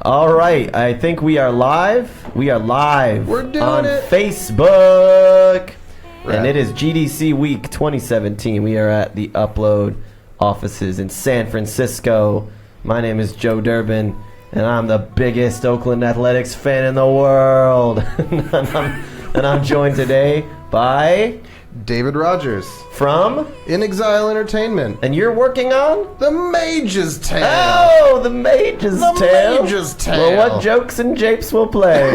All right, I think we are live. We are live. We're doing on it. Facebook. Right. And it is GDC Week 2017. We are at the Upload offices in San Francisco. My name is Joe Durbin, and I'm the biggest Oakland Athletics fan in the world. and I'm joined today by David Rogers from In Exile Entertainment. And you're working on The Mage's Tale. Oh, the Mage's Tale. Mage's Tale. Well, what jokes and japes will play?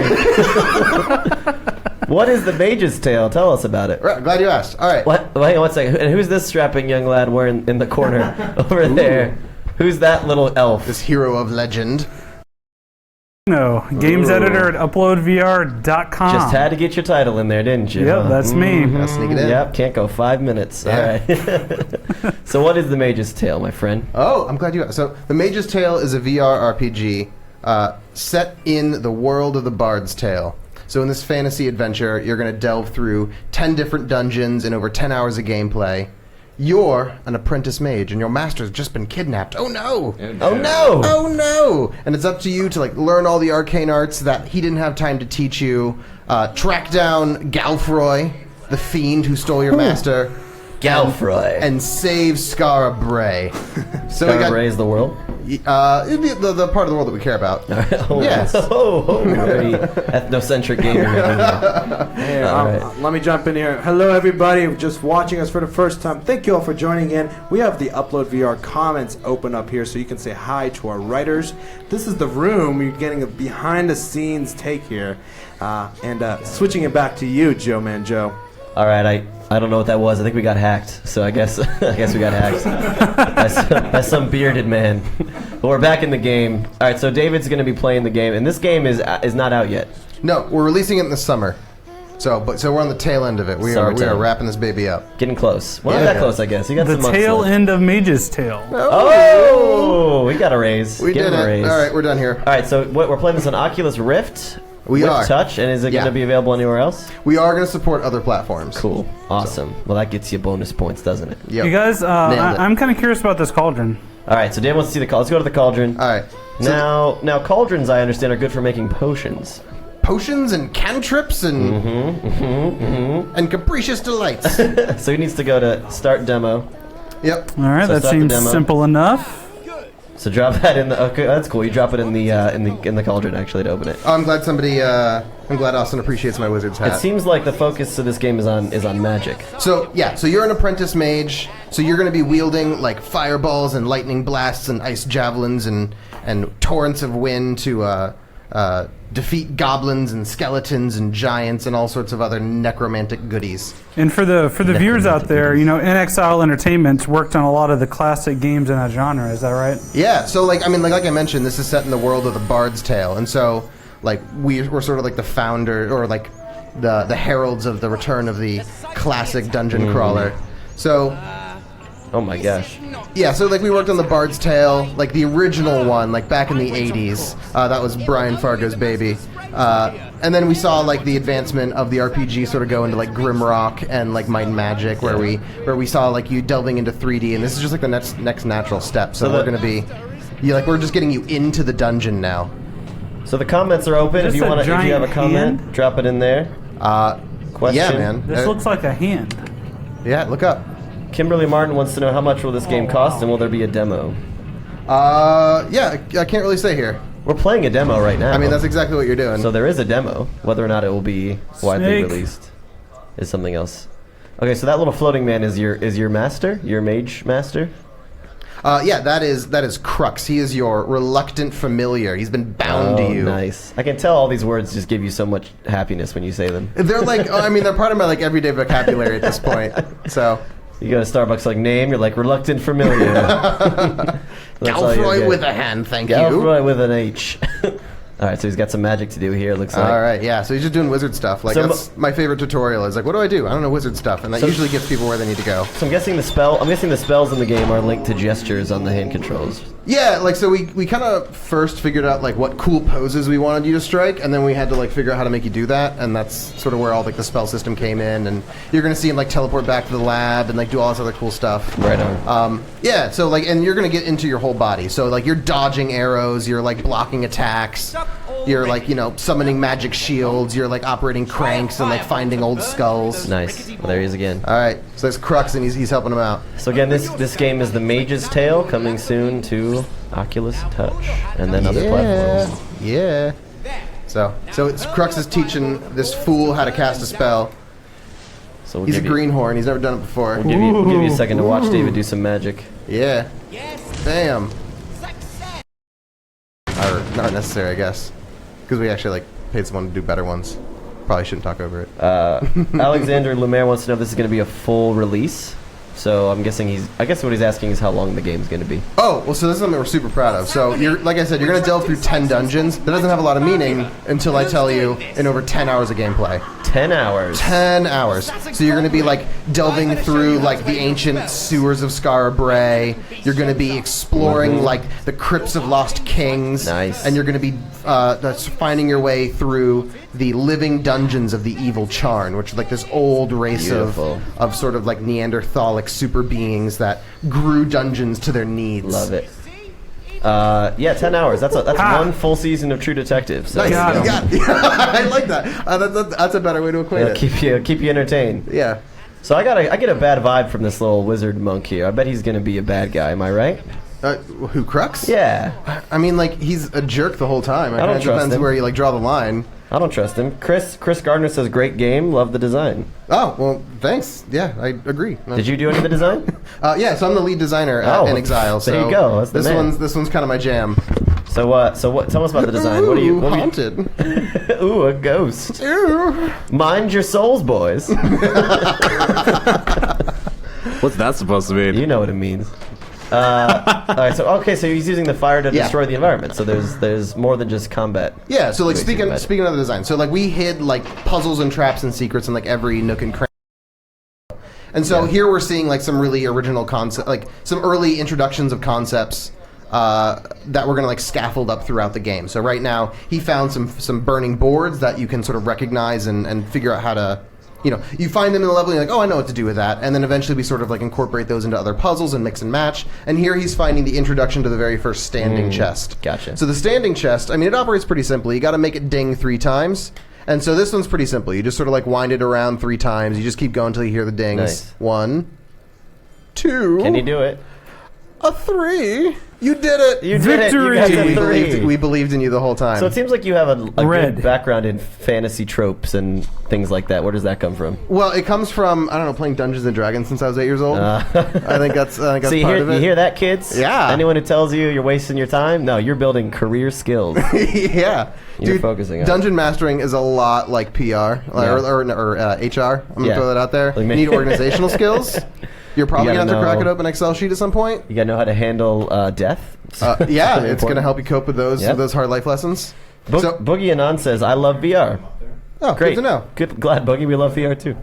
What is the Mage's Tale? Tell us about it. Right, glad you asked. All right. What? Hang on one second. And who's this strapping young lad wearing in the corner over there? Who's that little elf? This hero of legend. No, games editor at uploadvr.com. Just had to get your title in there, didn't you? Yep, that's me. Gotta sneak it in. Yep, can't go 5 minutes. Yeah. All right. So what is the Mage's Tale, my friend? Oh, I'm glad you asked. So, The Mage's Tale is a VR RPG set in the world of the Bard's Tale. So in this fantasy adventure, you're going to delve through 10 different dungeons and over 10 hours of gameplay. You're an apprentice mage, and your master's just been kidnapped. Oh no! Oh no! Oh no! And it's up to you to learn all the arcane arts that he didn't have time to teach you. Track down Galfroy, the fiend who stole your master. Galfroy. And save Skara Bray. So we got Raise the world? the part of the world that we care about. Oh, Yes. Very ethnocentric gaming. Hey, Alright. let me jump in here. Hello, everybody just watching us for the first time. Thank you all for joining in. We have the Upload VR comments open up here so you can say hi to our writers. This is the room. You're getting a behind-the-scenes take here. Switching it back to you, Joe Man Joe. All right, I don't know what that was. I think we got hacked. So I guess we got hacked by some bearded man. But we're back in the game. All right, so David's going to be playing the game, and this game is not out yet. No, we're releasing it in the summer. So we're on the tail end of it. We are wrapping this baby up. Getting close. Well, Yeah. not that close, I guess. You got The some months tail left. end of Mage's Tale. Oh, we got a raise. We Give did him a it. raise. All right, we're done here. All right, so we're playing this on Oculus Rift. We with are. Touch, and is it going Yeah. to be available anywhere else? We are going to support other platforms. Cool. Awesome. Well, that gets you bonus points, doesn't it? Yep. You guys, Nailed it. I'm kind of curious about this cauldron. All right, so Dan wants to see the cauldron. Let's go to the cauldron. All right. So Now cauldrons, I understand, are good for making potions. potions and cantrips and and capricious delights. So he needs to go to start demo. Yep. All right, So that start the seems demo. simple enough. So drop that in the. Okay, that's cool. You drop it in the cauldron actually to open it. Oh, I'm glad somebody. I'm glad Austin appreciates my wizard's hat. It seems like the focus of this game is on magic. So yeah, so you're an apprentice mage. So you're going to be wielding fireballs and lightning blasts and ice javelins and torrents of wind to defeat goblins and skeletons and giants and all sorts of other necromantic goodies. And for the viewers out there, In Exile Entertainment worked on a lot of the classic games in that genre. Is that right? Yeah. So like I mentioned, this is set in the world of the Bard's Tale, and so we're sort of like the founder or the heralds of the return of the classic dungeon crawler. So. Oh my gosh. Yeah, so we worked on the Bard's Tale, the original one, back in the 80s. That was Brian Fargo's baby. And then we saw the advancement of the RPG sort of go into Grimrock and Might and Magic, where we saw you delving into 3D, and this is just the next natural step. So we're gonna be, we're just getting you into the dungeon now. So the comments are open. Is If this you a have a giant comment, hand? drop it in there. Question. Yeah, man. This looks like a hand. Yeah, look up. Kimberly Martin wants to know how much will this game cost, and will there be a demo? Yeah, I can't really say here. We're playing a demo right now. I mean, that's exactly what you're doing. So there is a demo. Whether or not it will be widely Snake. released is something else. Okay, so that little floating man is your master, your mage master. Yeah, that is Crux. He is your reluctant familiar. He's been bound to you. Nice. I can tell all these words just give you so much happiness when you say them. They're they're part of my everyday vocabulary at this point. So You go to Starbucks name, you're reluctant familiar. Galfroy with a hand, thank you. Galfroy with an H. All right, so he's got some magic to do here. It looks like. All right, yeah. So he's just doing wizard stuff. That's my favorite tutorial. Is what do I do? I don't know wizard stuff, and that usually gets people where they need to go. So I'm guessing the spells in the game are linked to gestures on the hand controls. Yeah, like, so we kind of first figured out, like, what cool poses we wanted you to strike, and then we had to, like, figure out how to make you do that, and that's sort of where all, like, the spell system came in, and you're going to see him, like, teleport back to the lab and, like, do all this other cool stuff. Right on. Yeah, so, like, and you're going to get into your whole body. So, like, you're dodging arrows, you're, like, blocking attacks, you're, like, you know, summoning magic shields, you're, like, operating cranks and, like, finding old skulls. Nice. Well, there he is again. All right, so there's Crux, and he's helping him out. So again, this game is the Mage's Tale, coming soon to Oculus Touch and then other platforms. Yeah. So Crux is teaching this fool how to cast a spell. So He's a greenhorn. He's never done it before. We'll give you a second to watch David do some magic. Yeah. Bam. Or not necessary, I guess, because we actually like paid someone to do better ones. Probably shouldn't talk over it. Alexander Lumiere wants to know if this is going to be a full release. So I'm guessing I guess what he's asking is how long the game's going to be. Oh, well, so this is something we're super proud of. So, like I said, you're going to delve through 10 dungeons. That doesn't have a lot of meaning until I tell you in over 10 hours of gameplay. 10 hours. 10 hours. So you're going to be, like, delving through, like, the ancient sewers of Skara Brae. You're going to be exploring, like, the crypts of lost kings. Nice. And you're going to be finding your way through the living dungeons of the evil Charn, which is, like, this old race of sort of, like, Neanderthalic super beings that grew dungeons to their needs. Love it. Yeah, 10 hours. That's one full season of True Detective. So Nice. I like that. That's a better way to equate it. Keep you entertained. Yeah. So I get a bad vibe from this little wizard monk here. I bet he's gonna be a bad guy. Am I right? Who, Crux? Yeah. I mean, like, he's a jerk the whole time. I don't trust depends him. where you, like, draw the line. I don't trust him. Chris Gardner says great game. Love the design. Oh, well, thanks. Yeah, I agree. Did you do any of the design? Yeah, so I'm the lead designer in Exile. So there you go. That's the man. This one's kind of my jam. So what? Tell us about the design. Ooh, What are you? haunted? Ooh, a ghost. Ooh. Mind your souls, boys. What's that supposed to mean? You know what it means. All right. So he's using the fire to destroy the environment. So there's more than just combat. Yeah. So, like, speaking of the design, so, like, we hid, like, puzzles and traps and secrets in, like, every nook and cranny. And so here we're seeing, like, some really original concept, like some early introductions of concepts that we're gonna, like, scaffold up throughout the game. So right now he found some burning boards that you can sort of recognize and figure out how to. You know, you find them in the level, and you're like, oh, I know what to do with that. And then eventually we sort of, like, incorporate those into other puzzles and mix and match. And here he's finding the introduction to the very first standing chest. Gotcha. So the standing chest, I mean, it operates pretty simply. You got to make it ding 3 times. And so this one's pretty simple. You just sort of, like, wind it around 3 times. You just keep going until you hear the dings. Nice. 1, 2. Can you do it? A 3. You did it. You did Victory! it. You got the 3. We believed in you the whole time. So it seems like you have a Red. good background in fantasy tropes and things like that. Where does that come from? Well, it comes from, I don't know, playing Dungeons and Dragons since I was 8 years old. I think that's So part of it. you hear that, kids? Yeah. Anyone who tells you you're wasting your time, no, you're building career skills. Yeah. You're focusing on Dungeon mastering is a lot like PR or HR. I'm going to throw that out there. Like You need organizational skills. You're probably You going to have gotta to crack know- it up an Excel sheet at some point. You gotta know how to handle death. Yeah, Very it's going to important. help you cope with those Yep. those hard life lessons. Boogie Anon says, I love VR. Oh, Great. good to know. Good, glad, Boogie. We love VR too.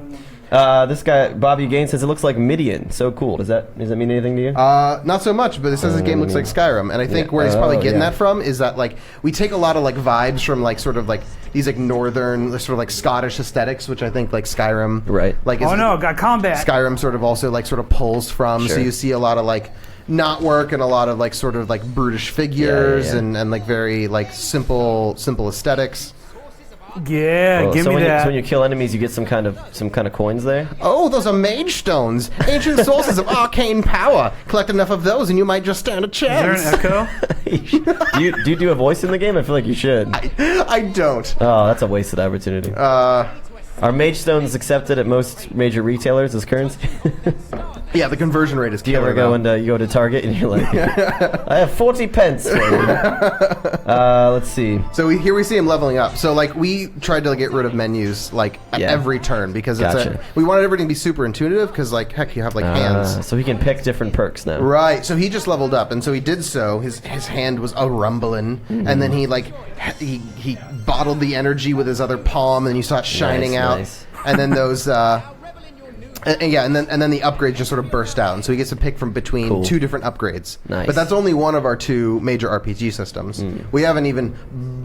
This guy, Bobby Gaines, says it looks like Midian. So cool. Does that mean anything to you? Not so much, but it says this game looks like Skyrim, and I think where he's probably getting that from is that, like, we take a lot of, like, vibes from, like, sort of like these, like, northern, sort of like Scottish aesthetics, which I think, like, Skyrim, Right. Like, is, Oh no, got combat. Skyrim sort of also, like, sort of pulls from. So Sure. you see a lot of, like, knot work and a lot of, like, sort of like brutish figures Yeah. and like very, like, simple aesthetics. Yeah, give so me when that. So when you kill enemies, you get some kind of coins there. Oh, those are mage stones, ancient sources of arcane power. Collect enough of those, and you might just stand a Is there chance. an echo? do you do a voice in the game? I feel like you should. I don't. Oh, that's a wasted opportunity. Are mage stones accepted at most major retailers as currency? Yeah, the conversion rate is Do you killer. ever go though. and you go to Target and you're like, I have 40 pence for you. Let's see. So here we see him leveling up. So, like, we tried to get rid of menus, like, at Yeah. every turn because Gotcha. we wanted everything to be super intuitive because, like, heck, you have, like, hands. So he can pick different perks now. Right, so he just leveled up, and so he did so. His hand was a rumbling, and then he, like, he bottled the energy with his other palm, and you saw it shining Nice, out. nice. And then those and then the upgrades just sort of burst out, and so he gets to pick from between two different upgrades. Nice. But that's only one of our two major RPG systems. We haven't even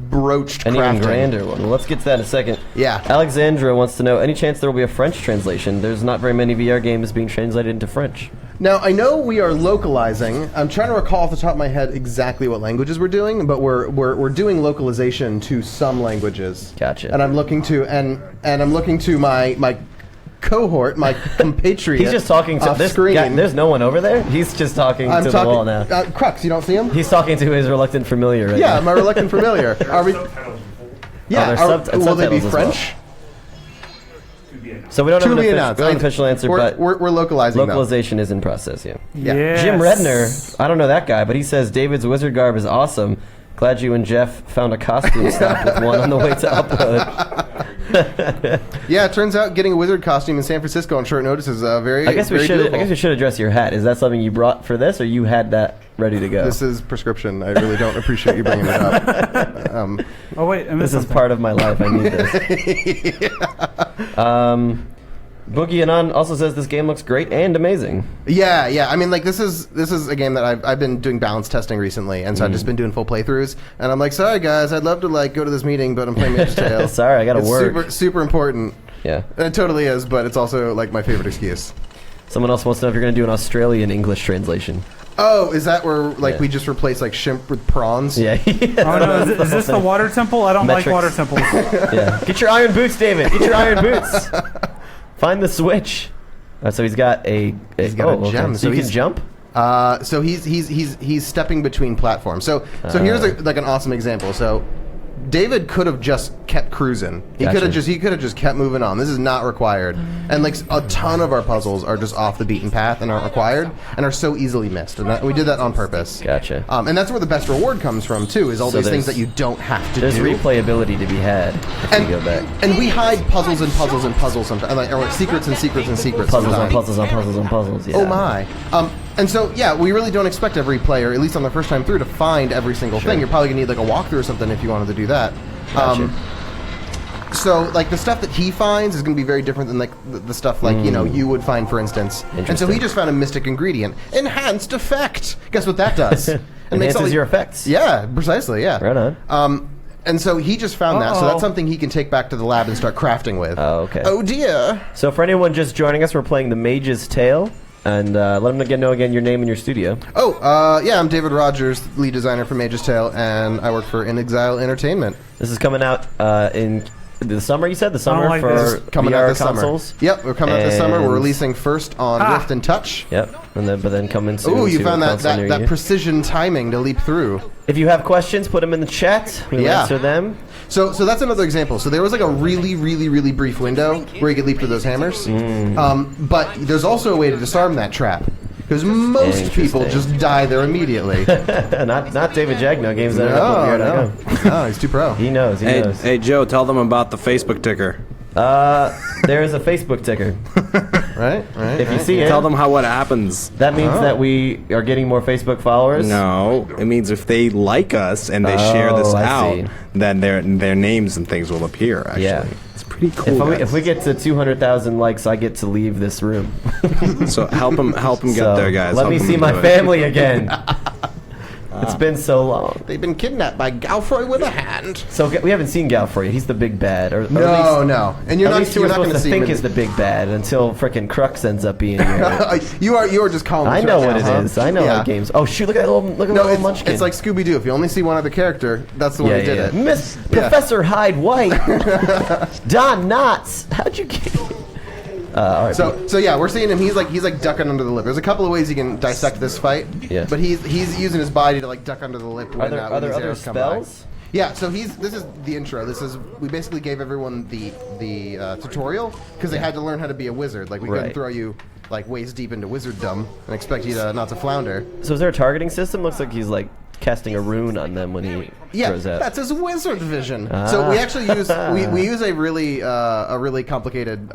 broached An crafting. even grander one. Well, let's get to that in a second. Yeah. Alexandra wants to know, any chance there will be a French translation? There's not very many VR games being translated into French. Now, I know we are localizing. I'm trying to recall off the top of my head exactly what languages we're doing, but we're doing localization to some languages. Gotcha. And I'm looking to I'm looking to my cohort, my compatriot. He's just talking to this screen. guy. There's no one over there. He's just talking to the wall now. Crux, you don't see him? He's talking to his reluctant familiar right Yeah, now. my reluctant familiar. Are we? Yeah. there's Will they be subtitles as French? So we don't have To be an announced. official answer, but we're localizing. localization is in process, yeah. Yes. Jim Redner, I don't know that guy, but he says David's wizard garb is awesome. Glad you and Jeff found a costume stock with one on the way to upload. Yeah, it turns out getting a wizard costume in San Francisco on short notice is very. I guess we doable. should address your hat. Is that something you brought for this, or you had that ready to go? This is prescription. I really don't appreciate you bringing it up. Oh wait, I missed This is something. part of my life. I need this. Boogie Anon also says this game looks great and amazing. Yeah. I mean, like this is a game that I've been doing balance testing recently, and so I've just been doing full playthroughs. And I'm like, sorry guys, I'd love to like go to this meeting, but I'm playing Mage's Tale. Sorry, I gotta it's work. Super important. Yeah. And it totally is, but it's also like my favorite excuse. Someone else wants to know if you're going to do an Australian English translation. Oh, is that where like Yeah. we just replace like shrimp with prawns? Yeah. Oh no, is this the water temple? I don't Metrics. like water temples. Yeah. Get your iron boots, David. Get your iron boots. Find the switch. So he's got a got a gem. So you can he's- jump? So he's stepping between platforms. So here's like an awesome example. So David could have just kept cruising. He Gotcha. could have just kept moving on. This is not required. And like a ton of our puzzles are just off the beaten path and aren't required and are so easily missed. And we did that on purpose. Gotcha. And that's where the best reward comes from too. Is all So these things there's- that you don't have to There's do. replayability to be had if you go back. And we hide puzzles and puzzles and puzzles sometimes, or secrets and secrets and secrets. Puzzles on sometimes. puzzles on puzzles on puzzles. Yeah. Oh my. And so, yeah, we really don't expect every player, at least on the first time through, to find every single thing. You're probably going to need like a walkthrough or something if you wanted to do that. Gotcha. So, like, the stuff that he finds is going to be very different than, like, the stuff, like, you would find, for instance. And so Interesting. he just found a mystic ingredient. Enhanced effect! Guess what that does? It makes all Enhances the- your effects. Yeah, precisely, yeah. Right on. And so he just found that, so Uh-oh. that's something he can take back to the lab and start crafting with. Oh, okay. Oh, dear! So for anyone just joining us, we're playing the Mage's Tale. And let them know again your name and your studio. Oh, yeah, I'm David Rogers, lead designer for Mage's Tale, and I work for In Exile Entertainment. This is coming out in the summer, you said? The summer like for this. Coming VR out this consoles? summer. Yep, we're coming out this summer. We're And- releasing first on Rift and Touch. Yep. But then coming soon. Ooh, you to found a that console near that you. precision timing to leap through. If you have questions, put them in the chat. We'll Yeah. answer them. So that's another example. So there was like a really, really, really brief window where you could leap through those hammers. But there's also a way to disarm that trap. Because most people Interesting. just die there immediately. not David Jagno, games that no, no, he's too pro. He knows. He knows. Hey, Joe, tell them about the Facebook ticker. There is a Facebook ticker. Right. If you see it, Tell them what happens. that means that we are getting more Facebook followers. No, it means if they like us and they share this I out, see. then their names and things will appear. Actually, Yeah. it's pretty cool. If we get to 200,000 likes, I get to leave this room. So help them get So, there, guys. Let Help me 'em see my do it. family again. It's been so long. They've been kidnapped by Galfroy with a hand. So we haven't seen Galfroy yet. He's the big bad. Or No, at least, no. And you're at not, least you're we're not going supposed to to see think him. is the big bad until frickin' Crux ends up being your... You are just calling. I the know shots what now, it is. huh? I know Yeah. how games... Oh, shoot, look at that little, No, little munchkin. it's like Scooby Doo. If you only see one other character, that's the one who did it. Miss Yeah. Professor Hyde White. Don Knotts. How'd you get... all right. So yeah, we're seeing him. He's like ducking under the lip. There's a couple of ways you can dissect this fight. Yeah. But he's using his body to like duck under the lip when, Are there when these other arrows come spells? by. Yeah. So this is the intro. We basically gave everyone the tutorial because they had to learn how to be a wizard. Like we couldn't Right. throw you like waist deep into wizarddom and expect you to not to flounder. So is there a targeting system? Looks like he's like casting a rune on them when he Yeah, throws out. that's his wizard vision. So we actually use we use a really complicated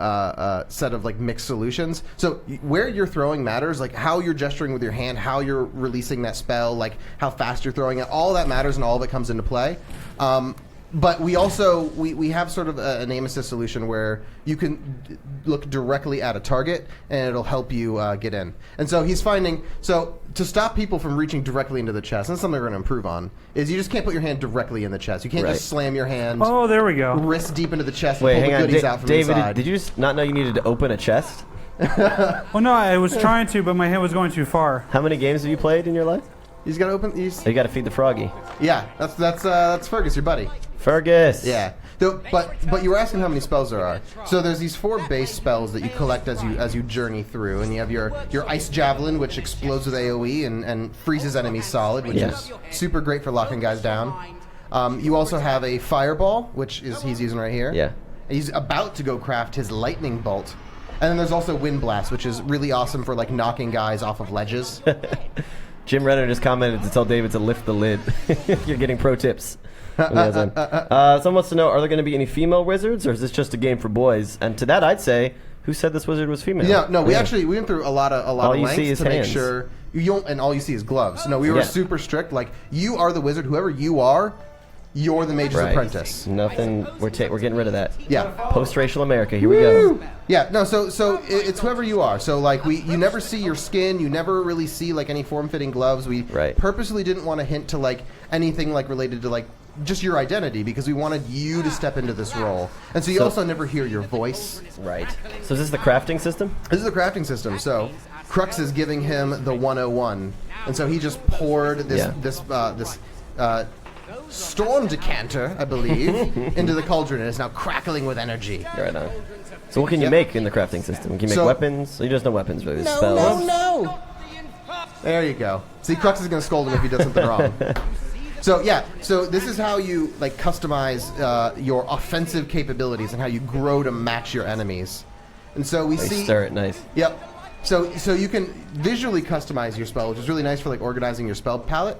set of like mixed solutions. So where you're throwing matters, like how you're gesturing with your hand, how you're releasing that spell, like how fast you're throwing it. All that matters, and all of it comes into play. But we also we have sort of an aim assist solution where you can look directly at a target and it'll help you get in. And so he's finding to stop people from reaching directly into the chest. And that's something we're going to improve on. Is you just can't put your hand directly in the chest. You can't just slam your hand. Oh, there we go. Wrist deep into the chest. Wait, and hang pull the on, goodies out from David. inside. Did you just not know you needed to open a chest? Well, no, I was trying to, but my hand was going too far. How many games have you played in your life? He's got to open. Oh, you got to feed the froggy. Yeah, that's Fergus, your buddy. Fergus. Yeah. So, but you were asking how many spells there are. So there's these 4 base spells that you collect as you journey through, and you have your ice javelin, which explodes with AOE and freezes enemies solid, which is super great for locking guys down. You also have a fireball, which he's using right here. Yeah. He's about to go craft his lightning bolt. And then there's also wind blast, which is really awesome for like knocking guys off of ledges. Jim Renner just commented to tell David to lift the lid. You're getting pro tips. Someone wants to know, are there going to be any female wizards, or is this just a game for boys? And to that, I'd say, who said this wizard was female? Yeah, no, we went through a lot of all you see lengths is to make hands. sure you don't, and all you see is gloves. No, we were super strict. Like, you are the wizard, whoever you are, you're the mage's apprentice. Nothing. We're getting rid of that. Yeah. Post-racial America. Here we go. Yeah. No. So it's whoever you are. So like you never see your skin. You never really see like any form-fitting gloves. We purposely didn't want to hint to like anything like related to like just your identity because we wanted you to step into this role. And so you also never hear your voice. Right. So is this the crafting system? This is the crafting system. So Crux is giving him the 101, and so he just poured this storm decanter, I believe, into the cauldron, and it's now crackling with energy. Right on. So what can you make in the crafting system? Can you make weapons? He does no weapons, really. Spells. No. There you go. See, Crux is going to scold him if he does something wrong. So this is how you like customize your offensive capabilities and how you grow to match your enemies. And so we see. Stir it nice. Yep. So you can visually customize your spell, which is really nice for like organizing your spell palette.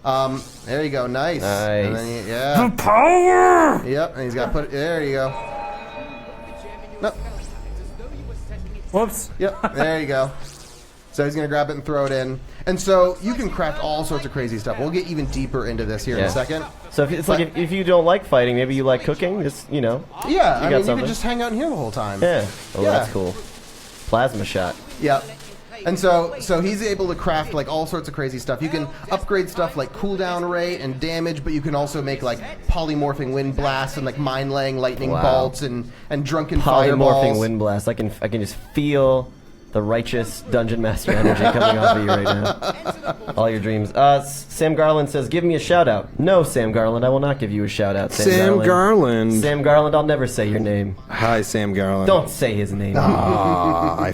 There you go, nice. And then The power. Yep, and he's got to put it. There you go. No. Whoops. Yep, there you go. So he's gonna grab it and throw it in, and so you can craft all sorts of crazy stuff. We'll get even deeper into this here in a second. So if you don't like fighting, maybe you like cooking. Just Yeah, I mean, you could just hang out in here the whole time. Yeah. Oh, that's cool. Plasma shot. Yep. And so he's able to craft like all sorts of crazy stuff. You can upgrade stuff like cooldown rate and damage, but you can also make like polymorphing wind blasts and like mind-laying lightning bolts and drunken fireballs. Polymorphing wind blast. I can just feel the righteous dungeon master energy coming off of you right now. All your dreams. Sam Garland says, "Give me a shout out." No, Sam Garland, I will not give you a shout out. Sam Garland. Sam Garland, I'll never say your name. Hi, Sam Garland. Don't say his name. I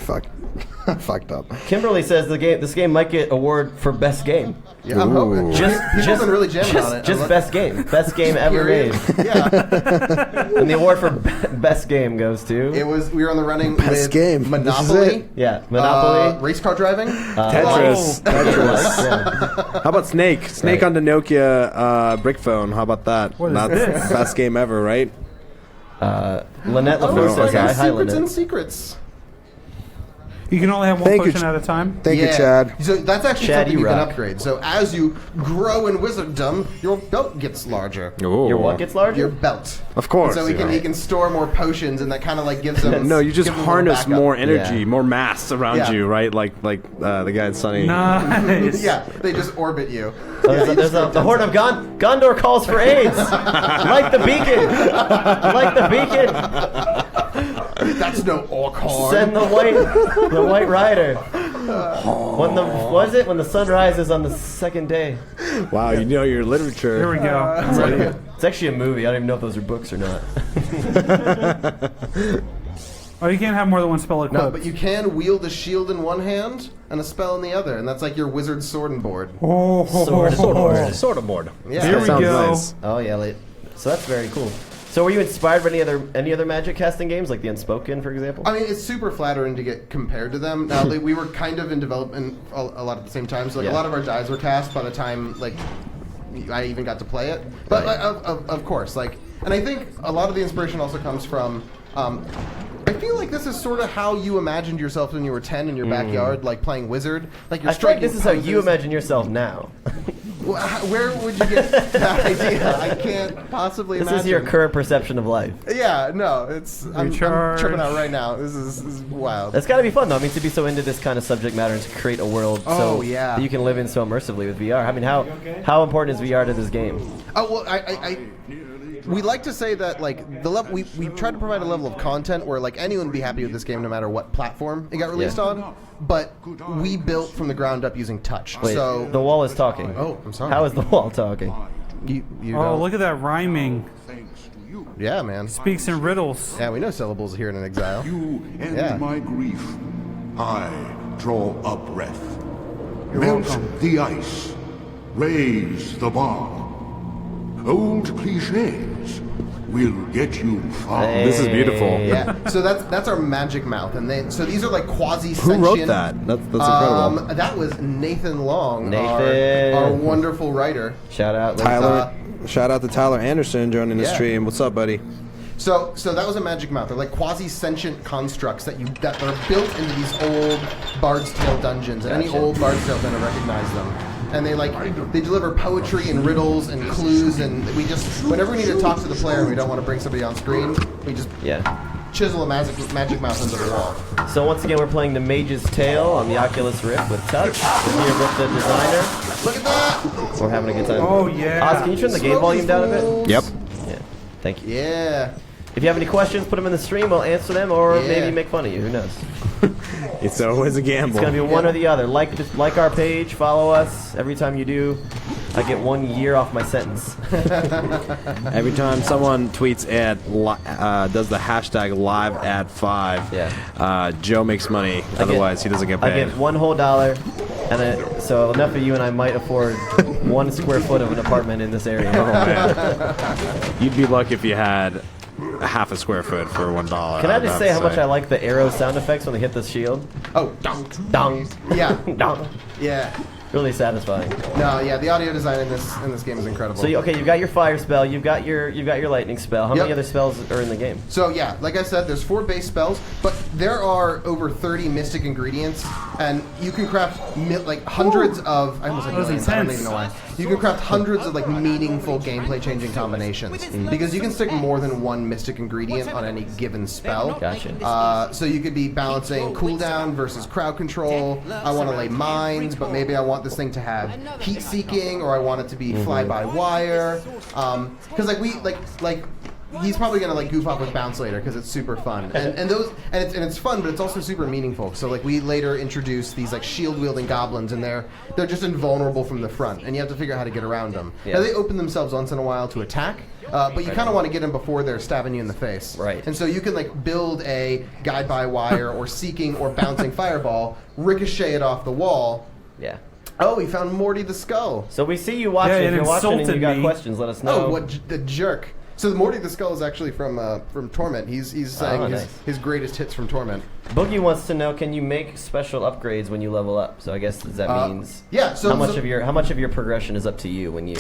fucked up. Kimberly says this game might get award for best game. Yeah, I'm hoping. Just been really jamming on it. Just best game ever made. Yeah. And the award for best game goes to. We were on the running Best with game. Monopoly. This is it. Yeah, Monopoly. Race car driving. Tetris. Yeah. How about Snake? Snake on the Nokia brick phone. How about that? What is Not this? best game ever, right? Lynette LaFleur says hi. Hi, Secrets and Lynette. Secrets. You can only have one Thank you, potion at a time. Thank you, Chad. So that's actually Chad, something you you can rock. upgrade. So as you grow in wizarddom, your belt gets larger. Your what gets larger? Your belt. Of course. And so he can store more potions, and that kind of like gives them. No, you just gives them a little harness backup. more energy, Yeah. more mass around Yeah. you, right? Like the guy in Sunny. Nice. Yeah, they just orbit you. The Horn of Gondor calls for aids. Like the beacon. Like the beacon. That's no orc horn. Send the white rider. When the sun rises on the second day. Wow, you know your literature. Here we go. It's actually a movie. I don't even know if those are books or not. Oh, you can't have more than one spell equipped. No, but you can wield a shield in one hand and a spell in the other, and that's like your wizard sword and board. Sword and board. Sort of bored. Yeah. Here we Sounds go. nice. Oh yeah, so that's very cool. So were you inspired by any other Magic casting games, like the Unspoken, for example? I mean, it's super flattering to get compared to them. Now, we were kind of in development a lot at the same time, so like a lot of our dies were cast by the time like I even got to play it. But Right. of course, like, and I think a lot of the inspiration also comes from. I feel like this is sort of how you imagined yourself when you were 10 in your backyard, like playing Wizard. Like you're I feel like striking this is how you poses. imagine yourself now. Where would you get that idea? I can't possibly This imagine. is your current perception of life. Yeah, no, I'm Recharge. tripping out right now. This is wild. That's got to be fun, though. I mean, to be so into this kind of subject matter and to create a world Oh, yeah. that you can live in so immersively with VR. I mean, how important is VR to this game? Oh well, we like to say that like the level we try to provide a level of content where like anyone would be happy with this game no matter what platform it got released on. But we built from the ground up using touch. Wait, so the wall is talking. Oh, I'm sorry. How is the wall talking? you Oh, don't- look at that rhyming. Yeah, man. Speaks in riddles. Yeah, we know syllables here in Exile. You end Yeah. my grief. I draw a breath. You're Melt welcome. the ice. Raise the bar. Old cliches will get you far. Hey. This is beautiful. Yeah. So that's our magic mouth, and so these are like quasi. Who wrote that? That's incredible. That was Nathan Long, Nathan. Our wonderful writer. Shout out, Tyler, shout out to Tyler Anderson joining the Yeah. stream. What's up, buddy? So that was a magic mouth. They're like quasi-sentient constructs that are built into these old Bard's Tale dungeons, and any Gotcha. old Bard's Tale gonna recognize them. And they deliver poetry and riddles and clues, and we just whenever we need to talk to the player and we don't want to bring somebody on screen, we just Yeah. chisel a magic mouth into the wall. So once again, we're playing the Mage's Tale on the Oculus Rift with touch. We're here with the designer. Look at that! We're having a good time. Oh, yeah. Oz, can you turn the game volume down a bit? Yep. Yeah. Thank you. Yeah. If you have any questions, put them in the stream. We'll answer them, or Yeah. maybe make fun of you. Who knows? It's always a gamble. It's gonna be one or the other. Like our page, follow us. Every time you do, I get 1 year off my sentence. Every time someone tweets does the hashtag live at 5, Yeah. Joe makes money. Otherwise, he doesn't get I paid. get one whole dollar, and so enough of you and I might afford 1 square foot of an apartment in this area. Oh, man. You'd be lucky if you had half a square foot for $1. Can I just say how much I like the arrow sound effects when they hit the shield? Oh, dong. Dong. Yeah. Dong. Yeah. Really satisfying. No, yeah. The audio design in this game is incredible. So you've got your fire spell, you've got your lightning spell. How many Yep. other spells are in the game? So yeah, like I said, there's 4 base spells, but there are over 30 mystic ingredients, and you can craft like hundreds of. I almost said That was millions. I don't intense. even know why. You can craft hundreds of like meaningful gameplay-changing combinations because you can stick more than 1 mystic ingredient on any given spell. Gotcha. So you could be balancing cooldown versus crowd control. I want to lay mines, but maybe I want this thing to have heat seeking, or I want it to be fly by wire. Because he's probably gonna like goof off with bounce later because it's super fun, and it's fun, but it's also super meaningful. So like we later introduce these like shield wielding goblins, and they're just invulnerable from the front, and you have to figure out how to get around them. Yeah. Now they open themselves once in a while to attack. But you kind of want to get them before they're stabbing you in the face. Right. And so you can like build a guide by wire or seeking or bouncing fireball, ricochet it off the wall. Yeah. Oh, we found Morty the Skull. So we see you watching. Yeah, If it you're watching and you insulted got me. questions, let us know. Oh, the jerk. So Morty the Skull is actually from Torment. He's saying nice. his greatest hits from Torment. Boogie wants to know: can you make special upgrades when you level up? So I guess that means yeah. So how much of your progression is up to you when you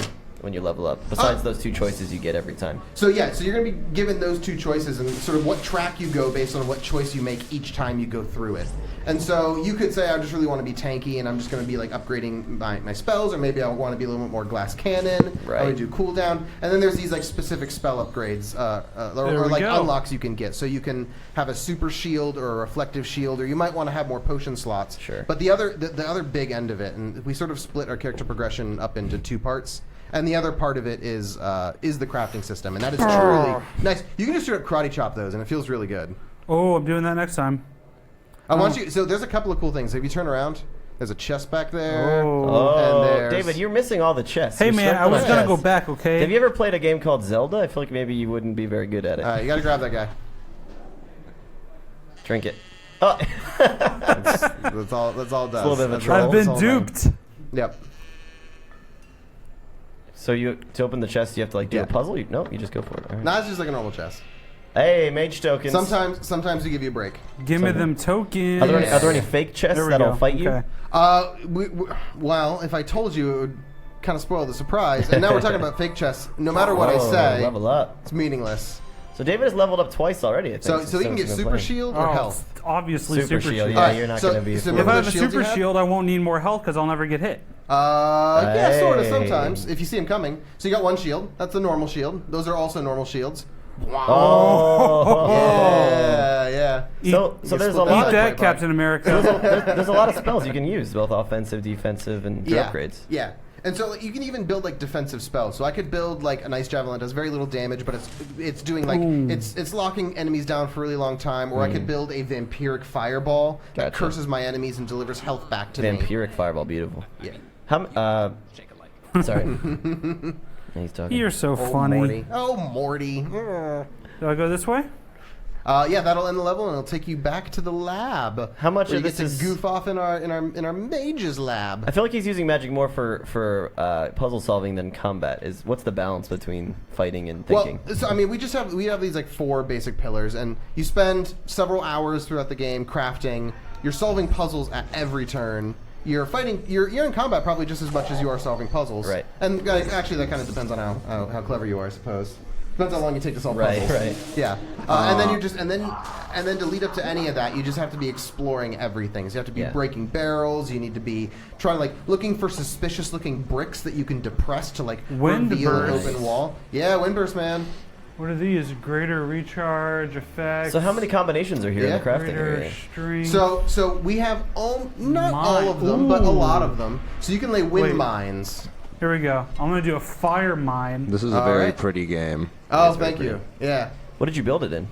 level up? Besides those 2 choices you get every time. So yeah, so you're going to be given those 2 choices and sort of what track you go based on what choice you make each time you go through it. And so you could say, I just really want to be tanky and I'm just going to be like upgrading my spells, or maybe I want to be a little bit more glass cannon. Right. I want to do cooldown. And then there's these like specific spell upgrades or we like go. unlocks you can get. So you can have a super shield or a reflective shield, or you might want to have more potion slots. Sure. But the other big end of it, and we sort of split our character progression up into 2 parts. And the other part of it is the crafting system, and that is truly nice. You can just straight up karate chop those, and it feels really good. Oh, I'm doing that next time. I want you. So there's a couple of cool things. If you turn around, there's a chest back there. Oh. And Oh, there's- David, you're missing all the chests. Hey, You're man, I circling was going to go chests. back, okay? Have you ever played a game called Zelda? I feel like maybe you wouldn't be very good at it. You got to grab that guy. Drink it. Oh. That's all. That's all it does. a little bit of a That's troll. all- I've that's been all it does. duped. Yep. So to open the chest, you have to like do Yeah. a puzzle? No, you just go for it. All right. No, it's just like a normal chest. Hey, mage tokens. Sometimes we give you a break. Give me them tokens. Are there any fake chests There we that'll go. fight you? Okay. Well, if I told you, it would kind of spoil the surprise. And now we're talking about fake chests. No matter what I Oh, say, level up. it's meaningless. So David has leveled up twice already. I think, So he can since get we've been super playing. shield or Oh, health. obviously Super super shield. shield. Yeah, Alright, you're not so- going to be. so If remember I the have a shields you super had? shield, I won't need more health because I'll never get hit. Yeah, sort of, Hey. sometimes, if you see him coming. So you got one shield. That's a normal shield. Those are also normal shields. Oh. Yeah. So there's a split lot Eat of that, Captain America. there's a lot of spells you can use, both offensive, defensive, and your upgrades. Yeah. And so like, you can even build like defensive spells. So I could build like an ice javelin that does very little damage, but it's doing like it's locking enemies down for a really long time. Or I could build a vampiric fireball that Gotcha. curses my enemies and delivers health back to me. Vampiric fireball, beautiful. Yeah. Sorry. He's talking. You're so Oh, funny. Morty. Oh, Morty. Do I go this way? Yeah, that'll end the level, and it'll take you back to the lab. How much where of you get this to is- goof off in our mage's lab? I feel like he's using magic more for puzzle solving than combat. What's the balance between fighting and thinking? Well, so I mean, we have these like 4 basic pillars, and you spend several hours throughout the game crafting. You're solving puzzles at every turn. You're fighting. You're in combat probably just as much as you are solving puzzles. Right. And actually, that kind of depends on how clever you are, I suppose. Depends how long you take to solve Right, puzzles. right. Yeah. And then you just and then to lead up to any of that, you just have to be exploring everything. So you have to be breaking barrels. You need to be trying like looking for suspicious looking bricks that you can depress to like reveal an Windburst. open wall. Yeah, windburst, man. What are these? Greater recharge effects. So how many combinations are here in the crafting Greater area? strength. So we have not all of them, but a lot of them. So you can lay wind Wait. mines. Here we go. I'm gonna do a fire mine. This is a All very right. pretty game. Oh, thank you. Yeah. What did you build it in?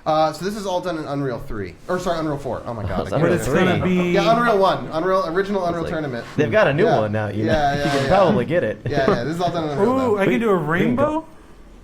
So this is all done in Unreal 3. Or sorry, Unreal 4. Oh my god. I it's can't Unreal But it's Three. gonna be. Yeah, Unreal 1. Original Unreal like- Tournament. They've got a new Yeah. one now. You know, Yeah, you yeah, can yeah. probably get it. Yeah, this is all done in Unreal. Ooh, though. I can do a rainbow.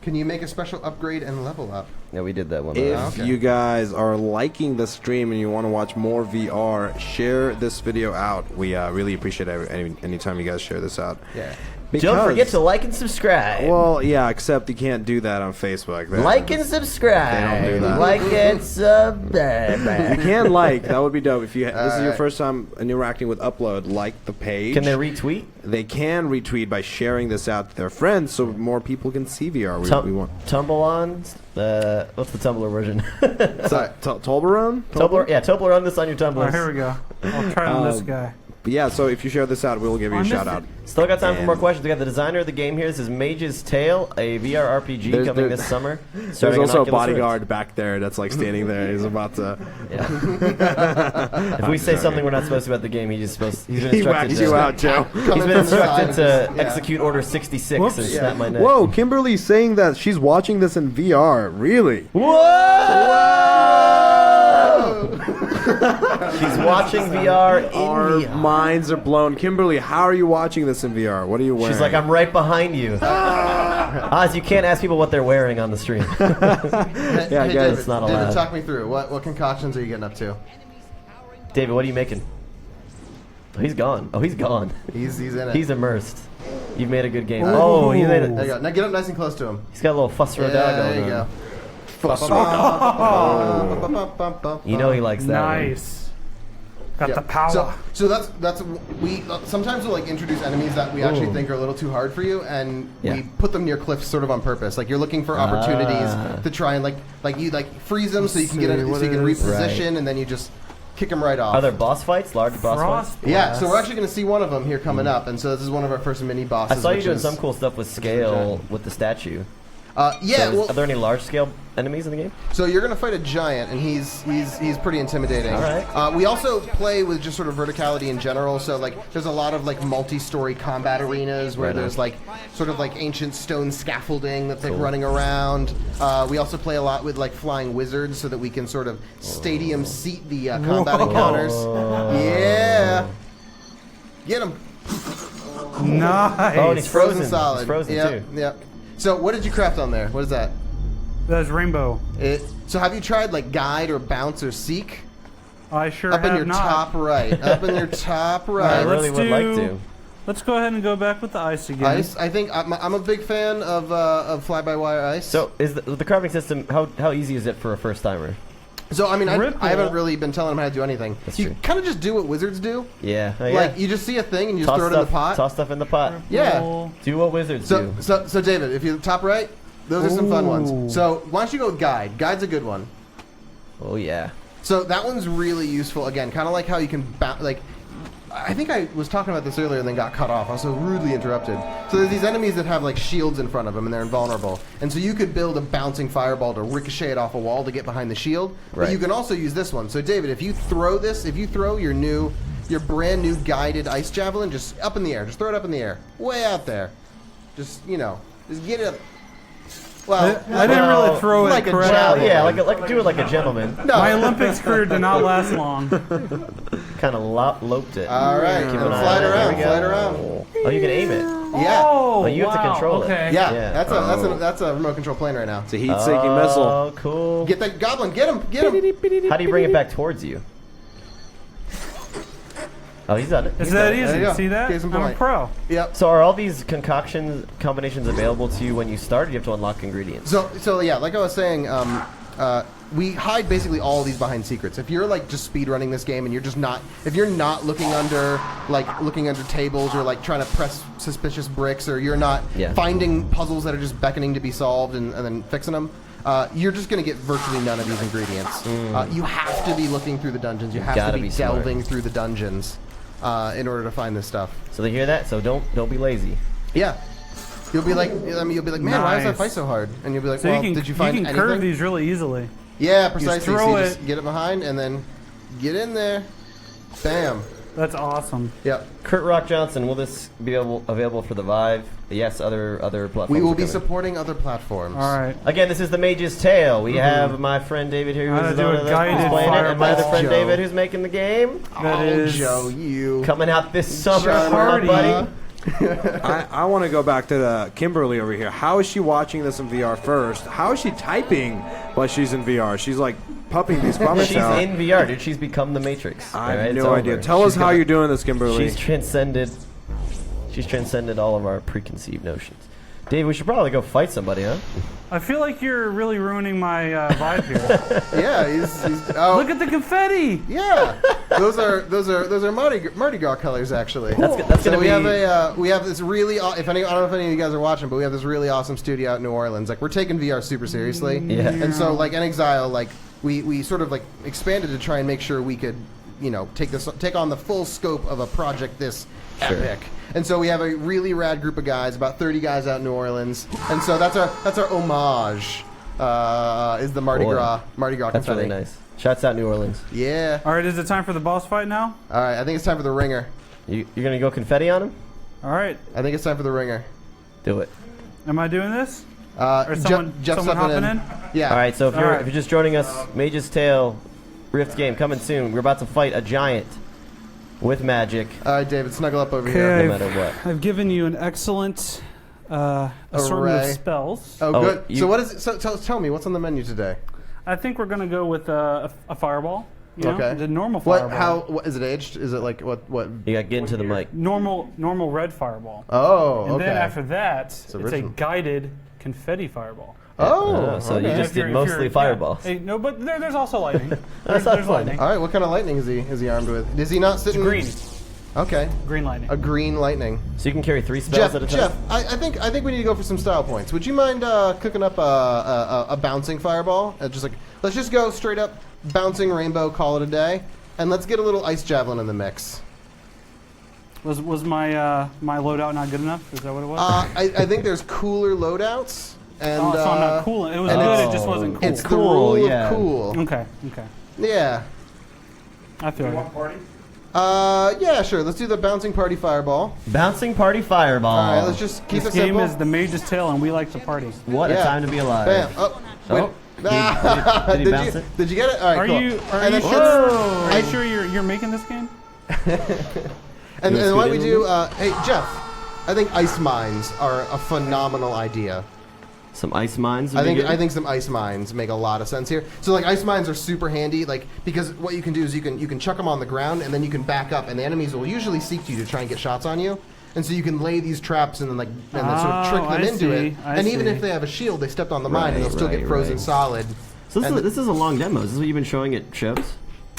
Can you make a special upgrade and level up? Yeah, we did that one. If okay. you guys are liking the stream and you want to watch more VR, share this video out. We really appreciate any time you guys share this out. Yeah. Don't forget to like and subscribe. Well, yeah, except you can't do that on Facebook. Like and subscribe. They don't do that. Like and subscribe. You can like. That would be dope. If you this is your Alright. first time interacting with Upload, like the page. Can they retweet? They can retweet by sharing this out to their friends, so more people can see VR. We want Tumble on. What's the Tumblr version? Sorry. Toblerone. Tumblr. Yeah, Tumblr on this on your Tumblr. Oh, here we go. I'll try on this guy. But yeah, so if you share this out, we'll give you a I shout missed out. Still got time for And- more questions. We got the designer of the game here. This is Mage's Tale, a VR RPG There's- coming there- this summer. There's starting on also a Oculus bodyguard back there that's like standing there. He's about to. Rift. Yeah. If we say something we're not supposed to about the game, he's been He instructed whacks to, you out, Joe. He's Coming been from the instructed side. to Yeah. execute Order 66 Whoops. and Yeah. snap my neck. Whoa, Kimberly's saying that she's watching this in VR. Really? Whoa! She's watching VR in Our VR. minds are blown. Kimberly, how are you watching this in VR? What are you wearing? She's like, I'm right behind you. Oz, you can't ask people what they're wearing on the stream. Hey, Yeah, hey, guys, David, it's not David, allowed. talk me through. What concoctions are you getting up to? David, what are you making? Oh, he's gone. Oh, he's gone. He's in it. He's immersed. You've made a good game. Ooh. Oh, you made there you it. go. Now get up nice and close to him. He's got a little fuss roda Yeah, going there you on. go. You know he likes that. one. Nice. Got Yeah. the power. So that's we sometimes we'll like introduce enemies that we actually think are a little too hard for you, and Yeah. we put them near cliffs sort of on purpose. Like you're looking for opportunities Ah. to try and like you freeze them so you can get see, in, what so you can is- reposition, Right. and then you just kick them right off. Are there boss fights? Large boss fights? Frost Yeah, blast. so we're actually going to see one of them here coming up, and so this is one of our first mini I bosses. saw you which doing is- some cool stuff with scale with the statue. Yeah, So well, are there any large scale enemies in the game? so you're going to fight a giant, and he's pretty intimidating. All right. We also play with just sort of verticality in general. So like, there's a lot of like multi-story combat arenas where Right on. there's like sort of like ancient stone scaffolding that's like running around. We also play a lot with like flying wizards so that we can sort of stadium seat the combat encounters. Yeah, get him. Nice. Oh, and he's frozen. solid. He's frozen yep, too. Yep. So what did you craft on there? What is that? That's rainbow. So have you tried like guide or bounce or seek? I sure Up have in your not. top right. Up in your top I right. let's really would like do- to. Let's go ahead and go back with the ice again. Ice. I think I'm a big fan of fly-by-wire ice. So, is the crafting system, how easy is it for a first timer? I mean, I Ripple. haven't really been telling them how to do anything. That's You true. kind of just do what wizards do. Yeah. Like you just see a thing and you just toss throw it stuff, in the pot. Toss stuff in the pot. Yeah. Roll. Do what wizards So, do. so David, if you top right, those are some fun Ooh. ones. So why don't you go with guide? Guide's a good one. Oh yeah. So that one's really useful. Again, kind of like how you can I think I was talking about this earlier and then got cut off. I was so rudely interrupted. So there's these enemies that have like shields in front of them and they're invulnerable. And so you could build a bouncing fireball to ricochet it off a wall to get behind the shield. But Right. you can also use this one. So David, if you throw your brand new guided ice javelin just up in the air, just throw it up in the air, way out there. Just just get it up. Well, I didn't really throw it like a correctly. javelin. Yeah, do it like a gentleman. No. My Olympics career did not last long. Kind of loped it. All right, keep it Keep an eye flying on it. around, There we go. flying around. Oh, you can aim it. Yeah. Oh, you have to wow, control it. okay. Yeah, Yeah. that's a remote control plane right now. It's a heat-seeking missile. Oh, cool. Get that goblin, get him. How do you bring it back towards you? Oh, he's done it. It's He's that done it. There you easy. go. See that? Case in I'm a point. pro. Yep. So are all these combinations available to you when you start, or do you have to unlock ingredients? So yeah, like I was saying, we hide basically all of these behind secrets. If you're like just speed running this game and you're just not, if you're not looking under tables or like trying to press suspicious bricks, or you're not Yeah. finding puzzles that are just beckoning to be solved and then fixing them, you're just going to get virtually none of these ingredients. You have to be looking through the dungeons. You have to gotta be be smart. delving through the dungeons in order to find this stuff. So they hear that. So don't be lazy. Yeah. You'll be like, man, why does that Nice. fight so hard? And you'll be like, So well, you can, did you find curve anything? these really easily. Yeah, precisely. throw So you it. just get it behind and then get in there. Bam. That's awesome. Yep. Kurt Rock Johnson, will this be available for the Vive? Yes, other platforms. We will are be coming. supporting other platforms. All right. Again, this is the Mage's Tale. We have my friend David here I'm who's gonna do a guided playing it, and my other fireball. friend Joe. David who's making the game. That Oh, is- Joe, you. Coming out this summer, Shut my up, buddy. I want to go back to Kimberly over here. How is she watching this in VR first? How is she typing while she's in VR? She's like pumping these comments She's out. in VR, dude. She's become the Matrix. I All right, have it's no idea. over. Tell us She's how got- you're doing this, Kimberly. She's transcended all of our preconceived notions. Dave, we should probably go fight somebody, huh? I feel like you're really ruining my vibe here. Yeah, he's oh, Look at the confetti. yeah. Those are Mardi Gras colors actually. That's So gonna we be. have this really I don't know if any of you guys are watching, but we have this really awesome studio out in New Orleans. Like we're taking VR super seriously. Yeah. And so like in Exile, like we sort of like expanded to try and make sure we could, take on the full scope of a project this epic. And so we have a really rad group of guys, about 30 guys out in New Orleans. And so that's our homage. Is the Mardi Boy. Gras That's confetti. really nice. Shouts out New Orleans. Yeah. All right, is it time for the boss fight now? All right, I think it's time for the ringer. You're gonna go confetti on him? All right. I think it's time for the ringer. Do it. Am I doing this? Or someone hopping in? Yeah. All right. So if All you're right. if you're just joining us, Mage's Tale, Rift game coming soon. We're about to fight a giant with magic. All right, David, snuggle up over Okay. here. No matter what. I've given you an excellent assortment Array. of spells. Oh, Oh, good. you- So what is it? So tell me, what's on the menu today? I think we're going to go with a fireball. You know, Okay. the normal fireball. What is it aged? Is it like what? You got to get into the mic. Normal red fireball. Oh, And okay. then after that, it's a original. guided confetti fireball. Oh, So you okay. just If you're- did if mostly you're- fireballs. Yeah. Hey, no, but there's also lightning. That's not there's fun. lightning. All right, what kind of lightning is he armed with? Is he not sitting? Green. Okay, Green lightning. a green lightning. So you can carry 3 spells at a time. Jeff, I think we need to go for some style points. Would you mind cooking up a bouncing fireball? Let's just go straight up bouncing rainbow. Call it a day, and let's get a little ice javelin in the mix. Was my my loadout not good enough? Is that what it was? I think there's cooler loadouts. And, oh, so I'm not cool. It was and good. it's- It just wasn't cool. It's the Cool, rule yeah. of cool. Okay. Yeah. I feel it. Yeah, sure. Let's do the bouncing party fireball. Bouncing party fireball. All right, let's just keep This it game simple. is the Mage's Tale, and we like to party. What Yeah. a time to be alive. Bam. Oh, wait. Oh. Did he bounce you, it? Did you get it? All right, Are cool. you and then Are you sure you're making this game? And You then why don't we scoot do? Hey, Jeff. I think ice mines are a phenomenal idea. Some ice mines. would I be think good. I think some ice mines make a lot of sense here. So like ice mines are super handy, like because what you can do is you can chuck them on the ground and then you can back up, and the enemies will usually seek you to try and get shots on you. And so you can lay these traps and then sort of trick them I into it. see, I And even see. if they have a shield, they stepped on the mine and they'll still right, get frozen right. solid. So And this is a long demo. Is this what you've been showing at shows?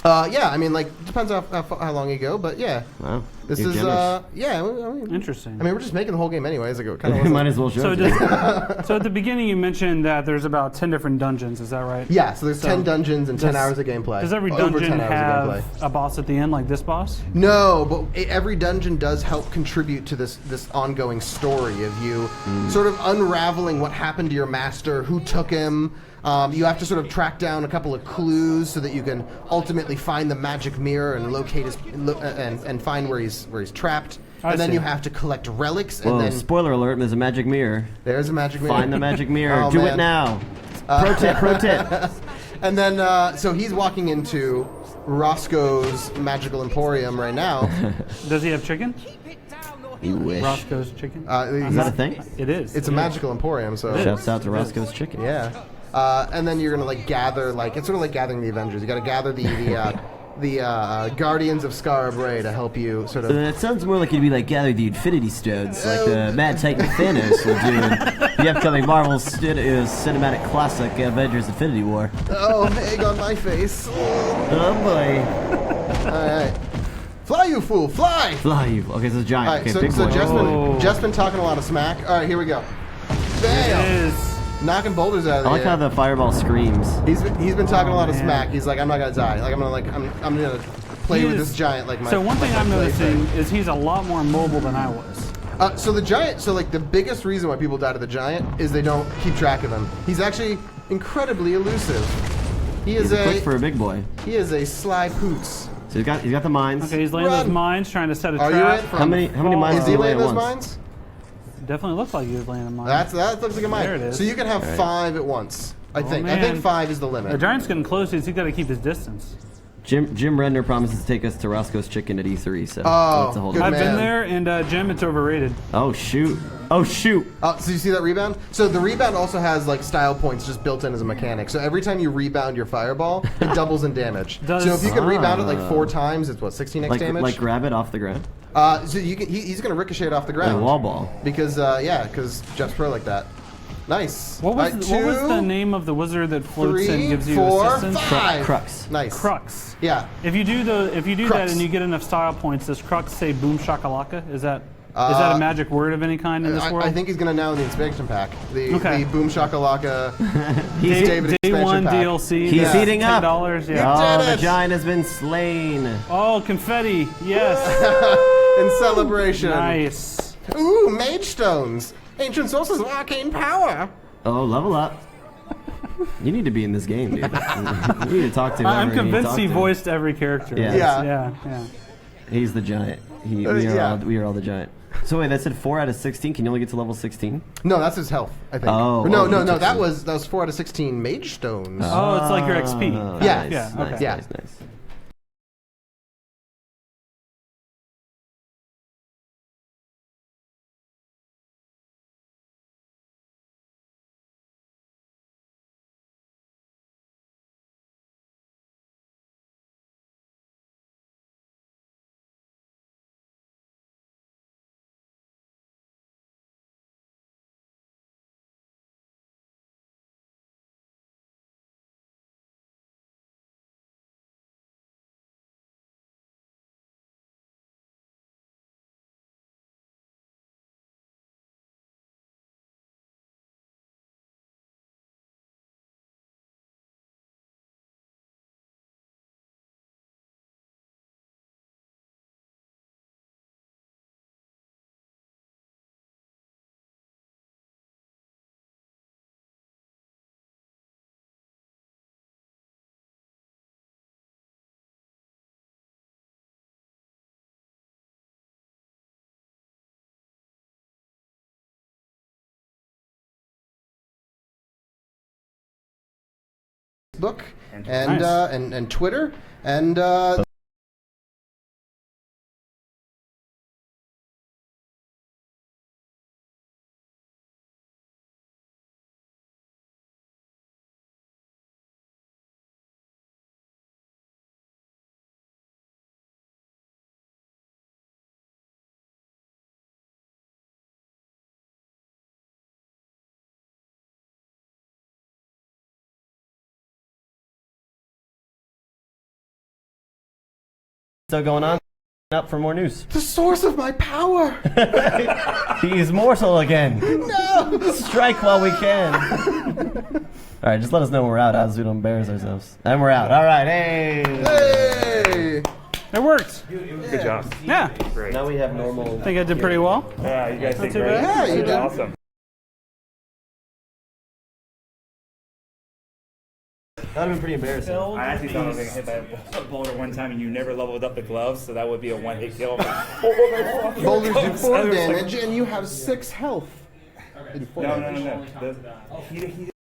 Yeah, I mean, like depends how long you go, but yeah. Wow. This You're is generous. yeah. I mean, Interesting. I mean, we're just making the whole game anyways. Like, it kind of Might as well show So, it to you. so at the beginning, you mentioned that there's about 10 different dungeons. Is that right? Yeah, so there's So 10 dungeons and 10 does- hours of gameplay. Does every Over dungeon 10 hours of have gameplay. a boss at the end, like this boss? No, but every dungeon does help contribute to this ongoing story of you sort of unraveling what happened to your master, who took him. You have to sort of track down a couple of clues so that you can ultimately find the magic mirror and locate his and find where he's trapped. I And then see. you have to collect relics, and Whoa, then spoiler alert, there's a magic mirror. there's a magic mirror. Find the magic mirror. Oh, Do man. it now. Pro tip. And then, so he's walking into Roscoe's Magical Emporium right now. Does he have chicken? You wish. Roscoe's chicken? Is that a thing? It is. It's a magical emporium, so Shouts out to Roscoe's Chicken. yeah. And then you're gonna like gather, like it's sort of like gathering the Avengers. You got to gather the Guardians of Scar Bray to help you sort of. It sounds more like it'd be like gather the Infinity Stones, like the Mad Titan Thanos will do in the upcoming Marvel cinematic classic Avengers Infinity War. Oh, egg on my face. Oh boy. All right, fly, you fool, fly! Fly you. Okay, so it's giant. All right, Okay, so, big so boy. Oh. Jeff's been talking a lot of smack. All right, here we go. It Bam! is. Knocking boulders out of the I like air. how the fireball screams. He's been talking a lot of man. smack. He's like, I'm not gonna die. Like I'm gonna play He with is- this giant. Like my. So one thing like I'm my noticing plaything. is he's a lot more mobile than I was. So the giant. So like the biggest reason why people die to the giant is they don't keep track of him. He's actually incredibly elusive. He is He's quick for a big boy. He is a sly poots. So he's got the mines. Okay, he's laying Run. those mines, trying to set a Are you trap. in? for How him many to mines fall. Is he you lay laying at those once? mines? Definitely looked like he was laying a mine. That looks like a mine. There it is. So you can have 5 at once. I think. I man. think 5 is the limit. The giant's getting close. He's got to keep his distance. Jim Redner promises to take us to Roscoe's Chicken at E3. So Oh, that's a whole good I've different- been man. there, and Jim, it's overrated. Oh shoot! Oh shoot! So you see that rebound? So the rebound also has like style points just built in as a mechanic. So every time you rebound your fireball, it doubles in damage. Does- So if you can rebound it like 4 times, it's what 16x Like damage. grab it off the ground. So you can, he's gonna ricochet it off the ground. Like a wall ball. Because because Jeff's pro like that. Nice. What was, All right, what was 2, the name of the wizard that floats 3, and gives you 4, assistance? 5. Crux. Nice. Crux. Yeah. If you do that Crux. and you get enough style points, does Crux say boom shakalaka? Is that a magic word of any kind in this world? I think he's gonna now in the expansion pack. The Okay. Boom Shakalaka. He's David Day expansion one pack. DLC. He's that's heating up. $10. Yeah. Oh, did the it! giant has been slain. Oh, confetti. Yes. In celebration. Nice. Ooh, Mage Stones. Ancient sources of arcane power. Oh, level up. You need to be in this game, dude. You need to talk to him. I'm convinced he voiced every character. Yeah. Yeah. He's the giant. We are all the giant. So wait, that said 4 out of 16. Can you only get to level 16? No, that's his health, I think. Oh, no, oh, no, he no. took That some. was 4 out of 16 Mage Stones. Oh, it's like your XP. Yeah. Nice, Yeah, nice, okay. Yeah. nice. Book and Nice. and Twitter and Still going on? up for more news. The source of my power. He's mortal again. No. Strike while we can. All right, just let us know when we're out, as we don't embarrass ourselves. And we're out. All right, hey. Hey. It worked. Good job. Yeah. Great. Now we have normal. I think I did pretty well. Yeah, you guys did too great. bad. Yeah, you did. Awesome. That would have been pretty embarrassing. I actually thought I was going to hit by a boulder one time, and you never leveled up the gloves, so that would be a one-hit kill. Boulders do 4 I was like- damage, and you have 6 health. No. He